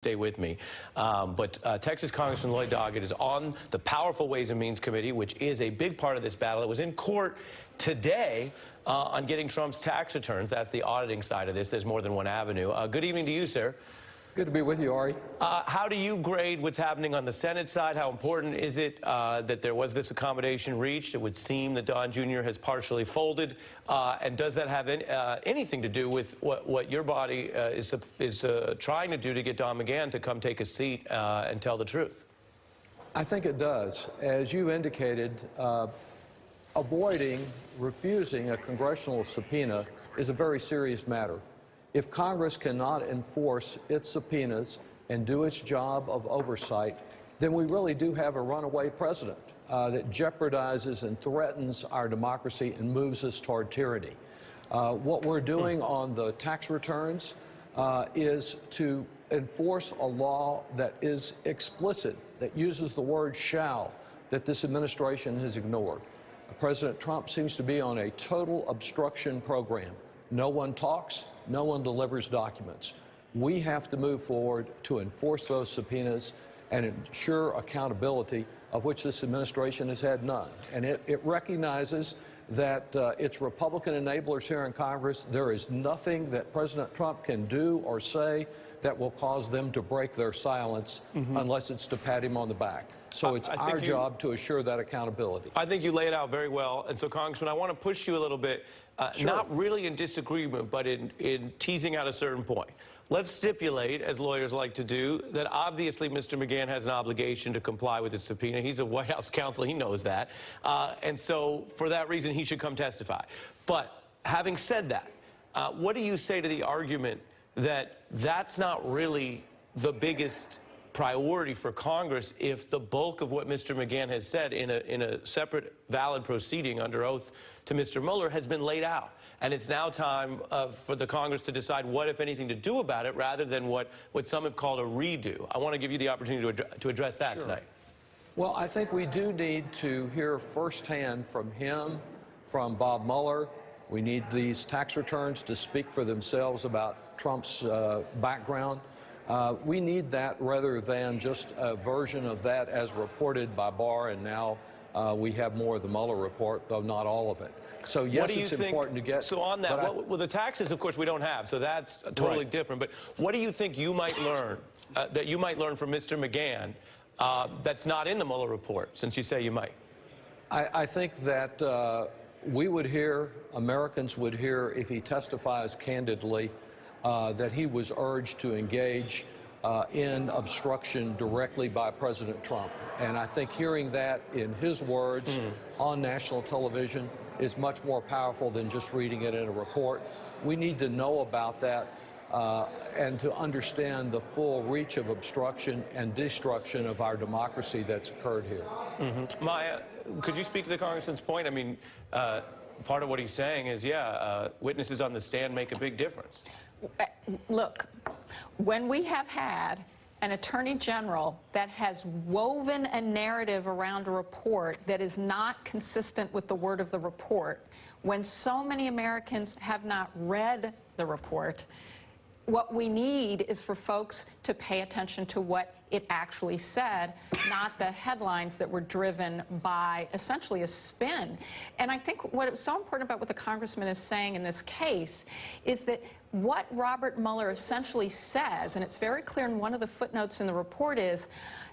Stay with me. Texas Congressman Lloyd Doggett is on the powerful Ways and Means Committee, which is a big part of this battle. It was in court today on getting Trump's tax returns. That's the auditing side of this. There's more than one avenue. Good evening to you, sir. Good to be with you, Ari. How do you grade what's happening on the Senate side? How important is it that there was this accommodation reached? It would seem that Don Jr. has partially folded. And does that have anything to do with what your body is trying to do to get Don McGahn to come take a seat and tell the truth? I think it does. As you indicated, refusing a congressional subpoena is a very serious matter. If Congress cannot enforce its subpoenas and do its job of oversight, then we really do have a runaway president that jeopardizes and threatens our democracy and moves us toward tyranny. What we're doing on the tax returns is to enforce a law that is explicit, that uses the word shall, that this administration has ignored. President Trump seems to be on a total obstruction program. No one talks, no one delivers documents. We have to move forward to enforce those subpoenas and ensure accountability, of which this administration has had none. And it recognizes that it's Republican enablers here in Congress. There is nothing that President Trump can do or say that will cause them to break their silence unless it's to pat him on the back. So it's our job to assure that accountability. I think you lay it out very well. And so, Congressman, I want to push you a little bit, not really in disagreement, but in teasing out a certain point. Let's stipulate, as lawyers like to do, that obviously Mr. McGahn has an obligation to comply with his subpoena. He's a White House counsel. He knows that. And so, for that reason, he should come testify. But having said that, what do you say to the argument that that's not really the biggest priority for Congress if the bulk of what Mr. McGahn has said in a separate valid proceeding under oath to Mr. Mueller has been laid out? And it's now time for the Congress to decide what, if anything, to do about it rather than what some have called a redo. I want to give you the opportunity to address that tonight. Well, I think we do need to hear firsthand from him, from Bob Mueller. We need these tax returns to speak for themselves about Trump's background. We need that rather than just a version of that as reported by Barr, and now we have more of the Mueller report, though not all of it. So, yes, it's important to get... So on that, well, the taxes, of course, we don't have, so that's totally different. But what do you think you might learn, from Mr. McGahn that's not in the Mueller report, since you say you might? I think that we would hear, Americans would hear, if he testifies candidly, that he was urged to engage in obstruction directly by President Trump. And I think hearing that in his words on national television is much more powerful than just reading it in a report. We need to know about that and to understand the full reach of obstruction and destruction of our democracy that's occurred here. Maya, could you speak to the Congressman's point? I mean, part of what he's saying is, witnesses on the stand make a big difference. Look, when we have had an attorney general that has woven a narrative around a report that is not consistent with the word of the report, when so many Americans have not read the report, what we need is for folks to pay attention to what it actually said, not the headlines that were driven by essentially a spin. And I think what is so important about what the congressman is saying in this case is that what Robert Mueller essentially says, and it's very clear in one of the footnotes in the report, is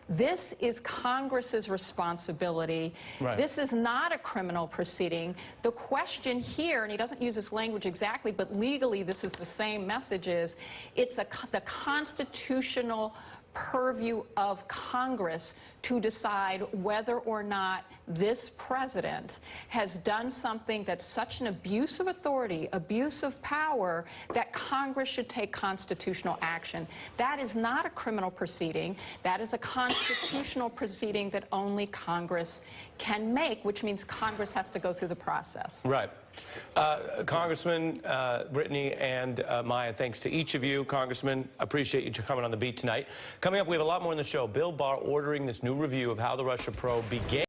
this is Congress's responsibility. Right. This is not a criminal proceeding. The question here, and he doesn't use this language exactly, but legally this is the same message, is it's the constitutional purview of Congress to decide whether or not this president has done something that's such an abuse of authority, abuse of power, that Congress should take constitutional action. That is not a criminal proceeding. That is a constitutional proceeding that only Congress can make, which means Congress has to go through the process. Right. Congressman Brittany and Maya, thanks to each of you. Congressman, appreciate you coming on the beat tonight. Coming up, we have a lot more in the show. Bill Barr ordering this new review of how the Russia probe began.